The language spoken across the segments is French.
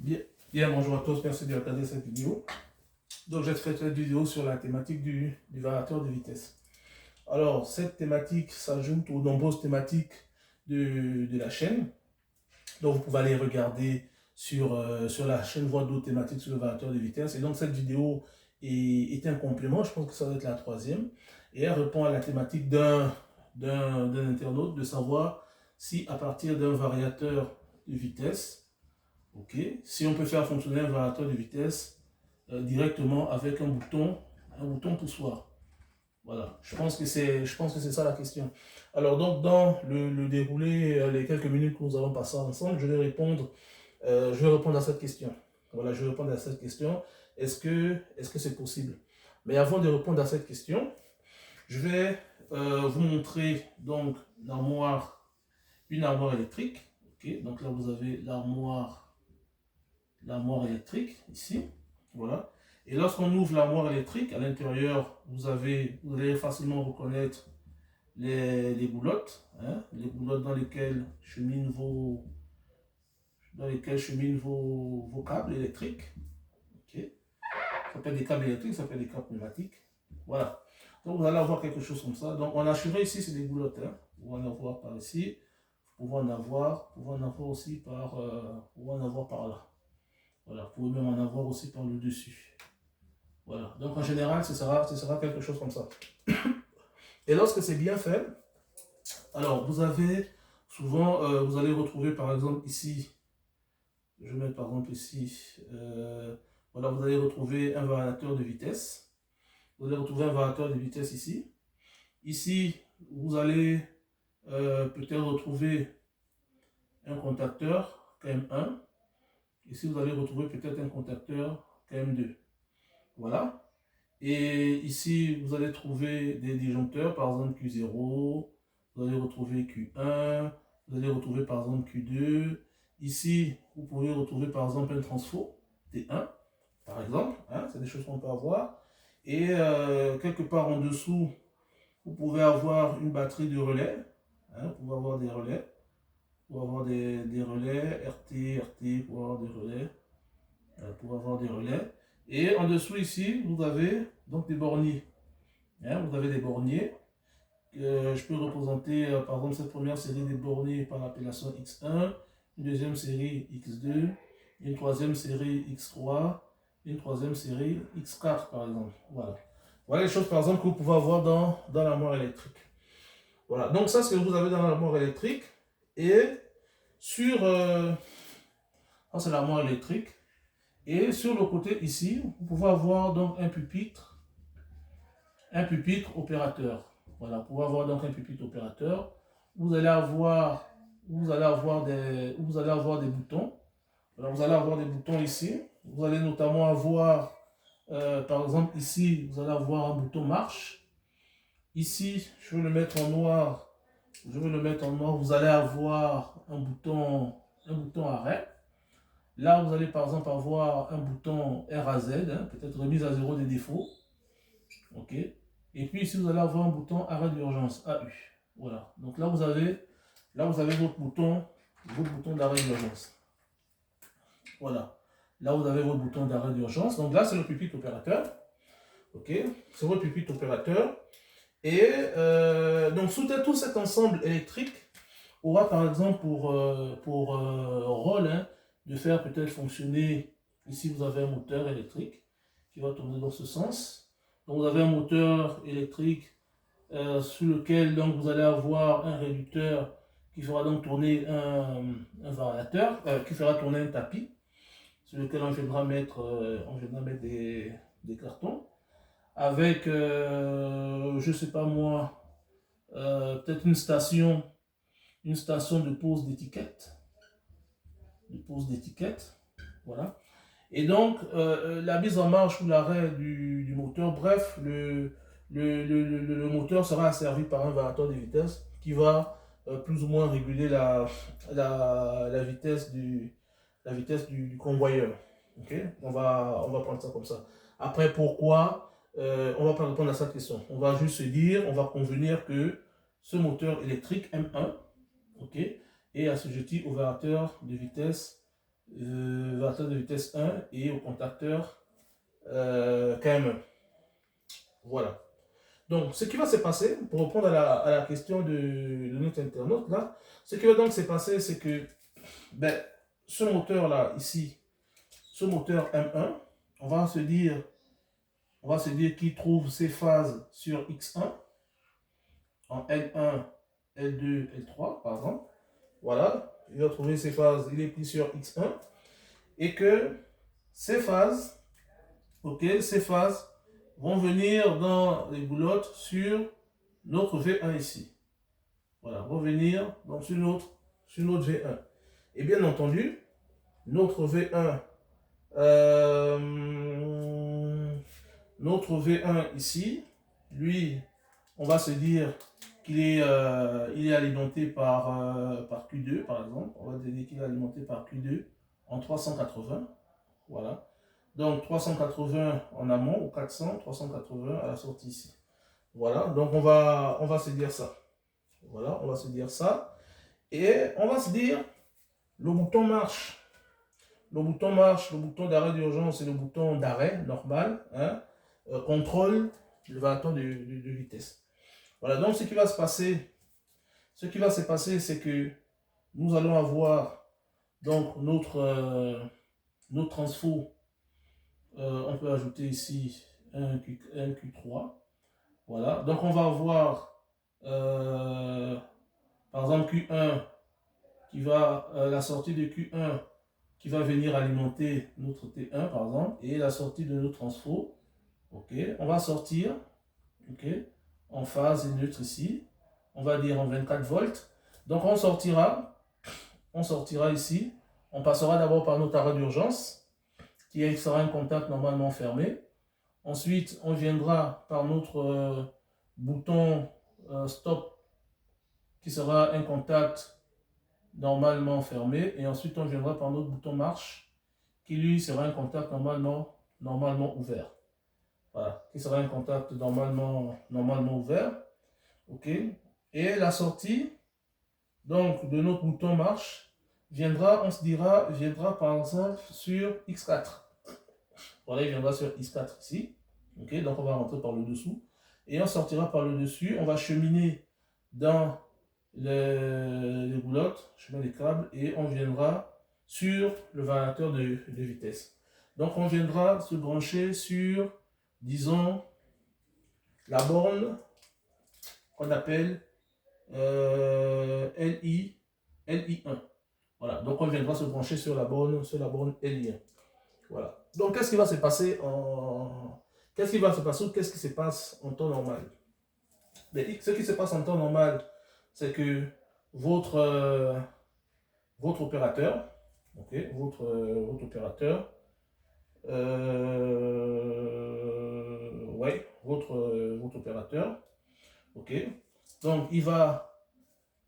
Bien, bien, bonjour à tous, merci de regarder cette vidéo. Donc, j'ai fait cette vidéo sur la thématique du variateur de vitesse. Alors, cette thématique s'ajoute aux nombreuses thématiques de la chaîne. Donc, vous pouvez aller regarder sur la chaîne, voir d'autres thématiques sur le variateur de vitesse. Et donc, cette vidéo est un complément, je pense que ça va être la troisième. Et elle répond à la thématique d'un internaute de savoir si à partir d'un variateur de vitesse, ok, si on peut faire fonctionner un variateur de vitesse directement avec un bouton poussoir. Voilà, je pense que c'est ça la question. Alors donc dans le déroulé, les quelques minutes que nous allons passer ensemble, je vais répondre à cette question. Voilà, je vais répondre à cette question. Est-ce que c'est possible? Mais avant de répondre à cette question, je vais vous montrer donc une armoire électrique. Ok, donc là vous avez l'armoire électrique ici, voilà. Et lorsqu'on ouvre l'armoire électrique, à l'intérieur, vous allez facilement reconnaître les boulottes, hein, les boulottes dans lesquelles cheminent vos câbles électriques. Okay. Ça s'appelle des câbles électriques, ça s'appelle des câbles pneumatiques. Voilà. Donc vous allez avoir quelque chose comme ça. Donc on a assuré ici, c'est des boulottes. Hein. Vous pouvez en avoir par ici, vous pouvez en avoir aussi par là. Voilà, vous pouvez même en avoir aussi par le dessus. Voilà, donc en général, ce sera quelque chose comme ça. Et lorsque c'est bien fait, alors vous avez souvent, vous allez retrouver par exemple ici, je vais mettre par exemple ici, voilà, vous allez retrouver un variateur de vitesse. Vous allez retrouver un variateur de vitesse ici. Ici, vous allez peut-être retrouver un contacteur KM1. Ici, vous allez retrouver peut-être un contacteur KM2. Voilà. Et ici, vous allez trouver des disjoncteurs, par exemple Q0. Vous allez retrouver Q1. Vous allez retrouver par exemple Q2. Ici, vous pouvez retrouver par exemple un transfo T1, par exemple. Hein, c'est des choses qu'on peut avoir. Et quelque part en dessous, vous pouvez avoir une batterie de relais. Hein, vous pouvez avoir des relais. Vous pouvez avoir des relais RT, RT, pour avoir des relais. Pour avoir des relais. Et en dessous ici, vous avez donc des borniers. Hein, vous avez des borniers. Je peux représenter par exemple cette première série des borniers par l'appellation X1, une deuxième série X2, une troisième série X3, une troisième série X4 par exemple. Voilà. Voilà les choses par exemple que vous pouvez avoir dans l'armoire électrique. Voilà, donc ça c'est ce que vous avez dans l'armoire électrique. Et sur... ça c'est l'armoire électrique. Et sur le côté ici, vous pouvez avoir donc un pupitre opérateur. Voilà, vous pouvez avoir donc un pupitre opérateur. Vous allez avoir des boutons. Voilà, vous allez avoir des boutons ici. Vous allez notamment avoir, par exemple ici, vous allez avoir un bouton marche. Ici, je vais le mettre en noir. Vous allez avoir un bouton arrêt. Là, vous allez par exemple avoir un bouton R à Z, hein, peut-être remise à zéro des défauts. Ok. Et puis ici, vous allez avoir un bouton arrêt d'urgence, AU. Voilà. Donc là, vous avez votre bouton d'arrêt d'urgence. Voilà. Là, vous avez votre bouton d'arrêt d'urgence. Donc là, c'est le pupitre opérateur. Ok. C'est votre pupitre opérateur. Et donc, tout cet ensemble électrique aura par exemple pour rôle, hein, de faire peut-être fonctionner, ici vous avez un moteur électrique qui va tourner dans ce sens. Donc vous avez un moteur électrique sur lequel donc, vous allez avoir un réducteur qui fera donc tourner un variateur, qui fera tourner un tapis, sur lequel on viendra mettre des cartons, avec, je sais pas moi, peut-être une station de pose d'étiquette. Voilà. Et donc, la mise en marche ou l'arrêt du moteur, bref, le moteur sera asservi par un variateur de vitesse qui va plus ou moins réguler la vitesse du convoyeur. Okay? On va prendre ça comme ça. Après, pourquoi on va pas répondre à cette question. On va juste se dire, on va convenir que ce moteur électrique M1, ok, est assujetti au variateur de vitesse variateur de vitesse 1 et au contacteur KM1. Voilà. Donc, ce qui va se passer, pour répondre à la question de notre internaute, là, ce qui va donc se passer, c'est que ben, ce moteur-là, ici, ce moteur M1, on va se dire qu'il trouve ses phases sur X1, en L1, L2, L3, par exemple. Voilà, il va trouver ses phases, il est pris sur X1, et que ces phases, ok, ces phases vont venir dans les boulottes sur notre V1 ici. Voilà, vont venir donc sur notre V1. Et bien entendu, notre V1, notre V1 ici, lui, on va se dire qu'il est, il est alimenté par Q2, par exemple. On va dire qu'il est alimenté par Q2 en 380. Voilà. Donc 380 en amont, ou 400, 380 à la sortie ici. Voilà, donc on va se dire ça. Voilà, on va se dire ça. Et on va se dire, le bouton marche. Le bouton marche, le bouton d'arrêt d'urgence et le bouton d'arrêt normal, hein, contrôle le variateur de vitesse. Voilà, donc ce qui va se passer, c'est que nous allons avoir donc notre transfo. On peut ajouter ici un Q3. Voilà, donc on va avoir par exemple Q1 qui va, la sortie de Q1 qui va venir alimenter notre T1 par exemple, et la sortie de notre transfo. Ok, on va sortir, ok, en phase et neutre ici, on va dire en 24 volts. Donc on sortira ici, on passera d'abord par notre arrêt d'urgence, qui sera un contact normalement fermé. Ensuite, on viendra par notre bouton stop, qui sera un contact normalement fermé. Et ensuite, on viendra par notre bouton marche, qui lui sera un contact normalement ouvert. Voilà, qui sera un contact normalement ouvert. Ok. Et la sortie donc de notre bouton marche viendra par exemple sur X4. Voilà, il viendra sur X4 ici. Ok, donc on va rentrer par le dessous. Et on sortira par le dessus. On va cheminer dans les boulottes, cheminer les câbles, et on viendra sur le variateur de vitesse. Donc on viendra se brancher sur, disons, la borne qu'on appelle LI1. Voilà, donc on viendra se brancher sur la borne LI1. Voilà. Donc qu'est-ce qui va se passer qu'est-ce qui se passe en temps normal? Mais ce qui se passe en temps normal, c'est que votre opérateur, ok, votre opérateur, ouais, votre opérateur, ok, donc il va,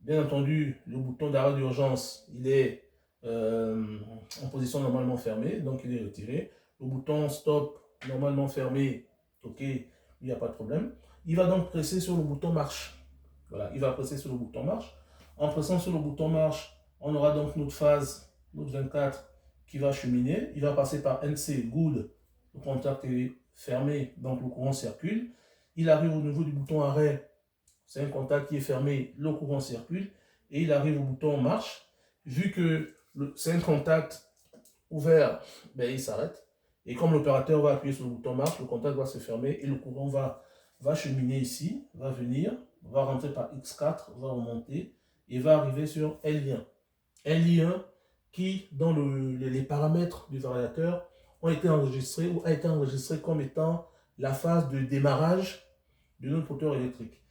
bien entendu, le bouton d'arrêt d'urgence, il est en position normalement fermée, donc il est retiré. Le bouton stop, normalement fermé, ok, il n'y a pas de problème. Il va donc presser sur le bouton marche. Voilà, il va presser sur le bouton marche. En pressant sur le bouton marche, on aura donc notre phase, notre 24, qui va cheminer. Il va passer par NC, good, le contact est fermé, donc le courant circule. Il arrive au niveau du bouton arrêt, c'est un contact qui est fermé, le courant circule. Et il arrive au bouton marche. Vu que c'est un contact ouvert, ben, il s'arrête. Et comme l'opérateur va appuyer sur le bouton marche, le contact va se fermer et le courant va cheminer ici, va venir, va rentrer par X4, va remonter et va arriver sur L1. L1 qui, dans les paramètres du variateur, ont été enregistrés ou a été enregistré comme étant la phase de démarrage de notre moteur électrique.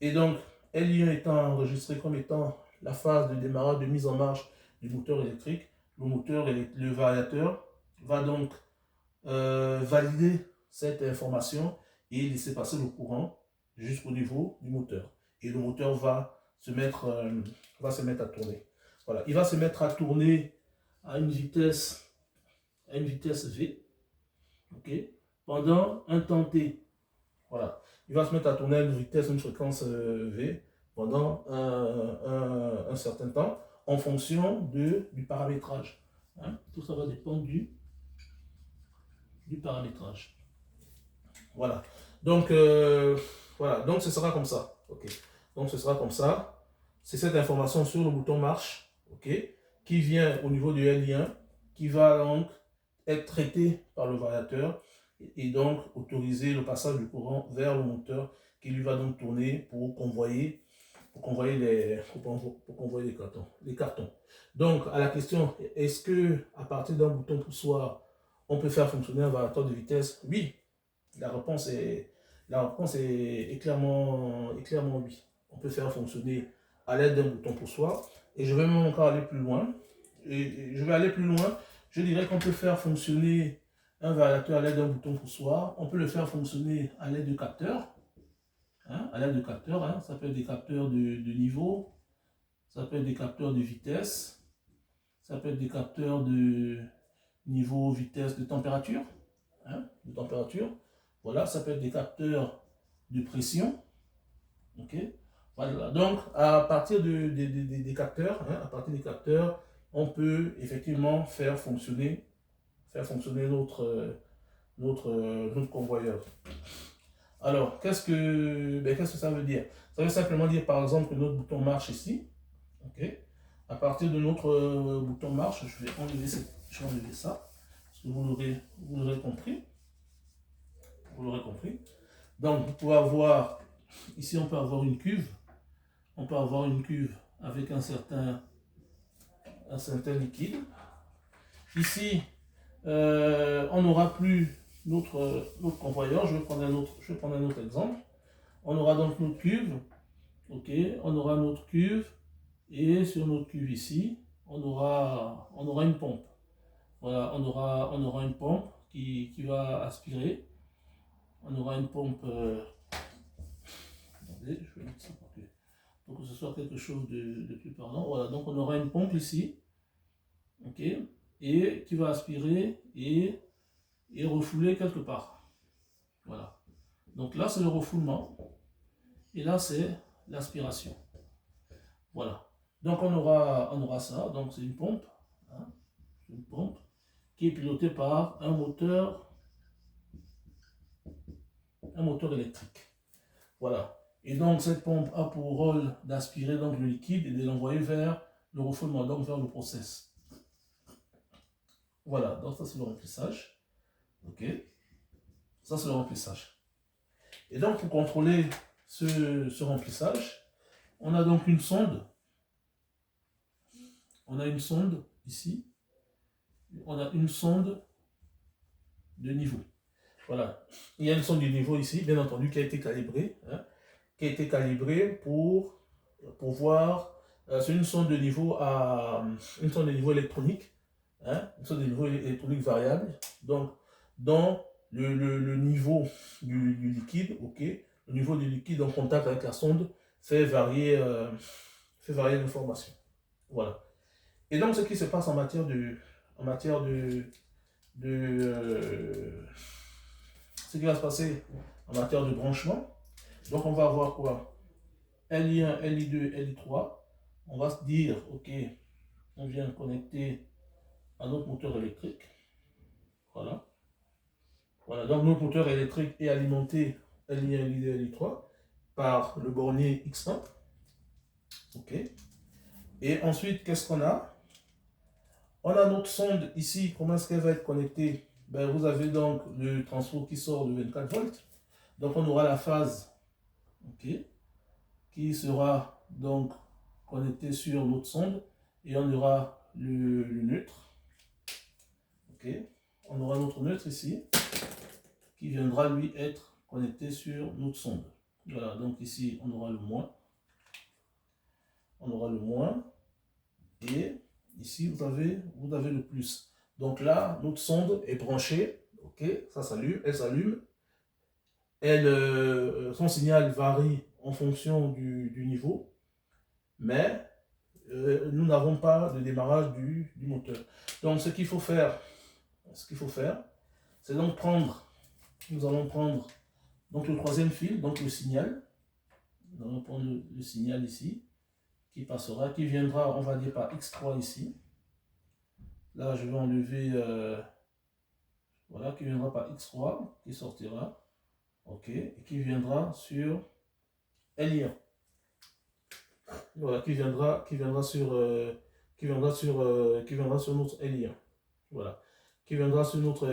Et donc, L1 étant enregistré comme étant la phase de démarrage, de mise en marche du moteur électrique, le variateur va donc valider cette information et laisser passer le courant jusqu'au niveau du moteur. Et le moteur va se mettre à tourner. Voilà, il va se mettre à tourner à une vitesse V, ok, pendant un temps T. Voilà, il va se mettre à tourner à une fréquence V pendant un certain temps en fonction du paramétrage. Hein. Tout ça va dépendre du paramétrage. Voilà. Donc, voilà. Donc, ce sera comme ça. OK. Donc, ce sera comme ça. C'est cette information sur le bouton marche, OK, qui vient au niveau du L1, qui va donc être traité par le variateur et donc autoriser le passage du courant vers le moteur qui lui va donc tourner pour convoyer les cartons. Donc, à la question, est-ce que à partir d'un bouton poussoir, on peut faire fonctionner un variateur de vitesse? Oui. La réponse est clairement oui. On peut faire fonctionner à l'aide d'un bouton poussoir. Et je vais même encore aller plus loin. Je dirais qu'on peut faire fonctionner un variateur à l'aide d'un bouton poussoir. On peut le faire fonctionner à l'aide de capteurs. Hein, à l'aide de capteurs, hein, ça peut être des capteurs de niveau, ça peut être des capteurs de vitesse, ça peut être des capteurs de niveau, vitesse, de température. Hein, de température. Voilà, ça peut être des capteurs de pression. Ok. Voilà. Donc, à partir des capteurs, hein, à partir des capteurs, on peut effectivement faire fonctionner notre convoyeur. Alors, qu'est-ce que ça veut dire? Ça veut simplement dire, par exemple, que notre bouton marche ici. Ok. À partir de notre bouton marche, je vais enlever ça, parce que vous l'aurez compris. Vous l'aurez compris. Donc, vous pouvez avoir, ici, on peut avoir une cuve. On peut avoir une cuve avec un certain liquide. Ici, on n'aura plus notre convoyeur. Je vais prendre un autre exemple. On aura donc notre cuve. Ok, on aura notre cuve. Et sur notre cuve ici, on aura une pompe. Voilà, on aura une pompe qui va aspirer. On aura une pompe. Attendez, je vais mettre ça pour que ce soit quelque chose de plus parlant. Voilà, donc on aura une pompe ici. Ok, et qui va aspirer et refouler quelque part. Voilà. Donc là, c'est le refoulement. Et là, c'est l'aspiration. Voilà. Donc on aura ça. Donc c'est une pompe. Hein, une pompe qui est pilotée par un moteur électrique. Voilà. Et donc cette pompe a pour rôle d'aspirer donc le liquide et de l'envoyer vers le refoulement, donc vers le process. Voilà, donc ça c'est le remplissage. Ok. Ça c'est le remplissage. Et donc pour contrôler ce remplissage, on a donc une sonde. On a une sonde ici. On a une sonde de niveau. Voilà. Il y a une sonde de niveau ici, bien entendu, qui a été calibrée. Hein, qui a été calibrée pour voir. C'est une sonde de niveau électronique. Hein, une sonde de niveau électronique variable. Donc, dans le niveau du liquide, ok, le niveau du liquide en contact avec la sonde fait varier l'information. Voilà. Et donc, ce qui se passe en matière ce qui va se passer en matière de branchement. Donc, on va avoir quoi? LI1, LI2, LI3. On va se dire, ok, on vient connecter à notre moteur électrique. Voilà. Voilà, donc notre moteur électrique est alimenté LI1, LI2, LI3 par le bornier X1. Ok. Et ensuite, qu'est-ce qu'on a? On a notre sonde ici. Comment est-ce qu'elle va être connectée? Ben, vous avez donc le transfo qui sort de 24 volts. Donc on aura la phase, ok, qui sera donc connectée sur notre sonde. Et on aura le neutre. Ok. On aura notre neutre ici qui viendra lui être connecté sur notre sonde. Voilà, donc ici on aura le moins. On aura le moins. Et ici vous avez le plus. Donc là, notre sonde est branchée. Ok, ça s'allume, elle s'allume. Son signal varie en fonction du niveau. Mais nous n'avons pas de démarrage du moteur. Donc ce qu'il faut faire, c'est donc nous allons prendre donc le troisième fil, donc le signal. Nous allons prendre le signal ici, qui passera, qui viendra, on va dire, par X3 ici. Là, je vais enlever, voilà, qui viendra par X3, qui sortira, ok, et qui viendra sur L1. Voilà, qui viendra sur notre L1. Voilà, qui viendra sur notre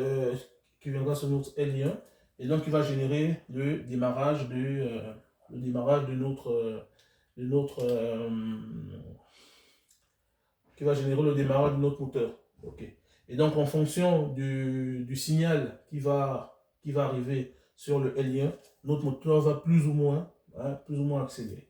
L1, et donc il va générer le démarrage qui va générer le démarrage de notre moteur. Ok. Et donc en fonction du signal qui va arriver sur le L1, notre moteur va plus ou moins accélérer.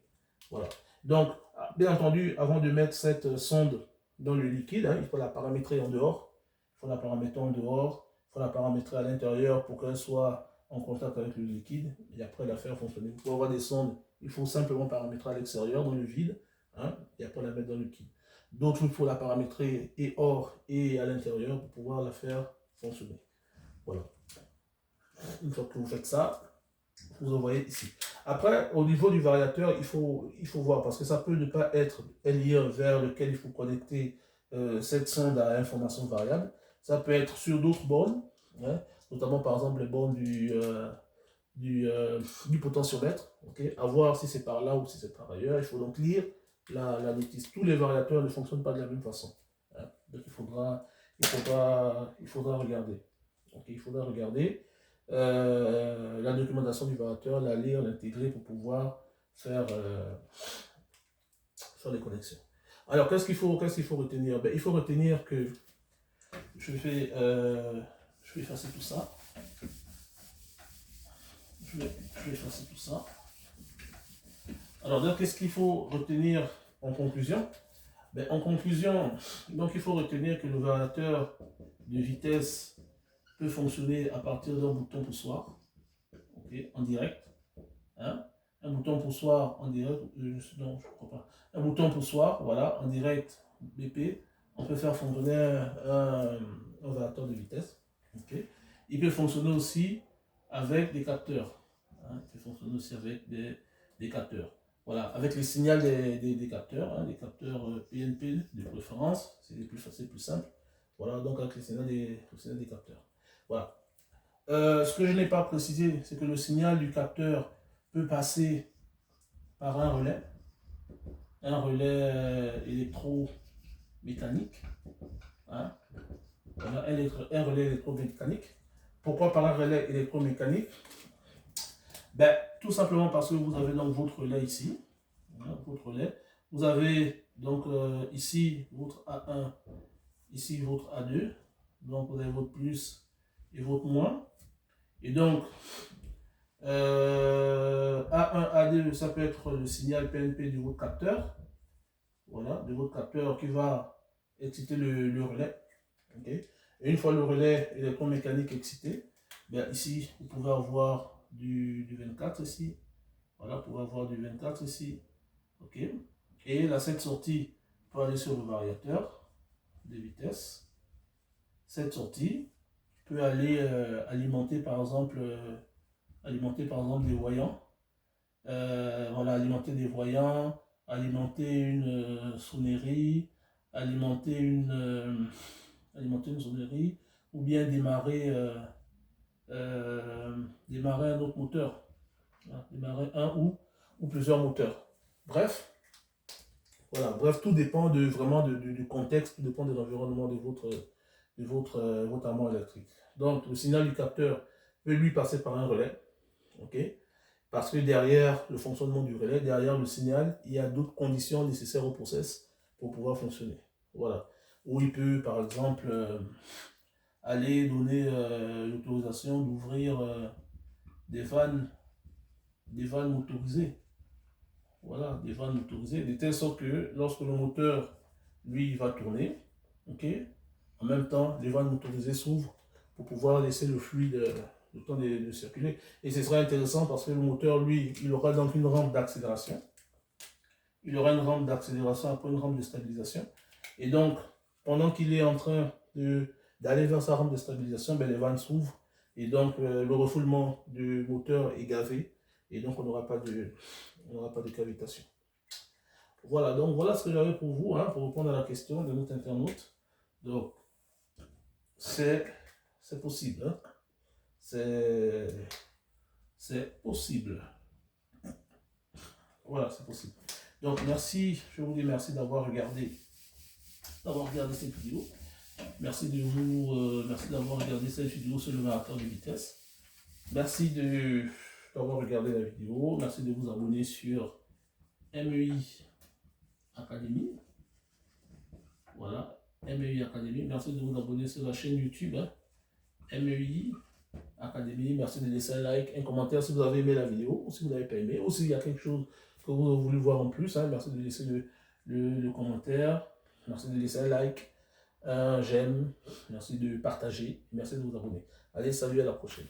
Voilà. Donc, bien entendu, avant de mettre cette sonde dans le liquide, il faut la paramétrer en dehors. Il faut la paramétrer en dehors. Il faut la paramétrer à l'intérieur pour qu'elle soit en contact avec le liquide et après la faire fonctionner. Pour avoir des sondes, il faut simplement paramétrer à l'extérieur, dans le vide, et après la mettre dans le liquide. D'autres, il faut la paramétrer et hors et à l'intérieur pour pouvoir la faire fonctionner. Voilà. Une fois que vous faites ça, vous envoyez ici. Après, au niveau du variateur, il faut voir, parce que ça peut ne pas être un lien vers lequel il faut connecter cette sonde à information variable. Ça peut être sur d'autres bornes, notamment par exemple les bornes du potentiomètre. À voir si c'est par là ou si c'est par ailleurs. Il faut donc lire la notice. Tous les variateurs ne fonctionnent pas de la même façon. Donc il faudra regarder. Il faudra regarder la documentation du variateur, la lire, l'intégrer pour pouvoir faire les connexions. Alors, qu'est-ce qu'il faut retenir? Il faut retenir que je vais effacer tout ça. Je vais effacer tout ça. Alors, qu'est-ce qu'il faut retenir en conclusion? En conclusion, donc il faut retenir que le variateur de vitesse peut fonctionner à partir d'un bouton poussoir, en direct. Un bouton poussoir en direct, non, je ne crois pas. Un bouton poussoir, voilà, en direct BP. On peut faire fonctionner un variateur de vitesse. Il peut fonctionner aussi avec des capteurs. Il peut fonctionner aussi avec des capteurs. Voilà, avec les signaux des capteurs, des capteurs PNP de préférence, c'est plus simple. Voilà, donc avec les signaux des capteurs. Voilà. Ce que je n'ai pas précisé, c'est que le signal du capteur peut passer par un relais électromécanique. Voilà, un relais électromécanique. Pourquoi par un relais électromécanique? Tout simplement parce que vous avez donc votre relais ici. Votre relais. Vous avez donc ici votre A1, ici votre A2. Donc vous avez votre plus et votre moins. Et donc, A1, A2, ça peut être le signal PNP de votre capteur. Voilà, de votre capteur qui va exciter le relais. Et une fois le relais électromécanique excité, ici, vous pouvez avoir du 24 ici. Voilà, vous pouvez avoir du 24 ici. Et cette sortie peut aller sur le variateur de vitesse. Cette sortie peut aller alimenter par exemple des voyants. Voilà, alimenter des voyants, alimenter une sonnerie, alimenter une sonnerie, ou bien démarrer un autre moteur. Démarrer un ou plusieurs moteurs. Bref, voilà, tout dépend vraiment du contexte, tout dépend de l'environnement de votre armoire électrique. Donc, le signal du capteur peut lui passer par un relais, parce que derrière le fonctionnement du relais, derrière le signal, il y a d'autres conditions nécessaires au process pour pouvoir fonctionner. Voilà. Ou il peut, par exemple, aller donner l'autorisation d'ouvrir des vannes motorisées. Voilà, des vannes motorisées, de telle sorte que lorsque le moteur, lui, va tourner, en même temps, les vannes motorisées s'ouvrent pour pouvoir laisser le fluide le temps de circuler. Et ce sera intéressant parce que le moteur, lui, il aura donc une rampe d'accélération. Il aura une rampe d'accélération après une rampe de stabilisation. Et donc, pendant qu'il est en train d'aller vers sa rampe de stabilisation, les vannes s'ouvrent. Et donc, le refoulement du moteur est gavé. Et donc, on n'aura pas de cavitation. Voilà, donc voilà ce que j'avais pour vous, pour répondre à la question de notre internaute. Donc, c'est possible. Hein? C'est possible. Voilà, c'est possible. Donc, merci, je vous dis merci d'avoir regardé cette vidéo. Merci d'avoir regardé cette vidéo sur le marathon de vitesse. Merci d'avoir regardé la vidéo. Merci de vous abonner sur MEI Academy. Voilà, MEI Academy. Merci de vous abonner sur la chaîne YouTube. Hein? MEI Academy. Merci de laisser un like, un commentaire si vous avez aimé la vidéo ou si vous n'avez pas aimé. Ou s'il y a quelque chose que vous avez voulu voir en plus. Hein? Merci de laisser le commentaire. Merci de laisser un like, un j'aime. Merci de partager. Merci de vous abonner. Allez, salut, à la prochaine.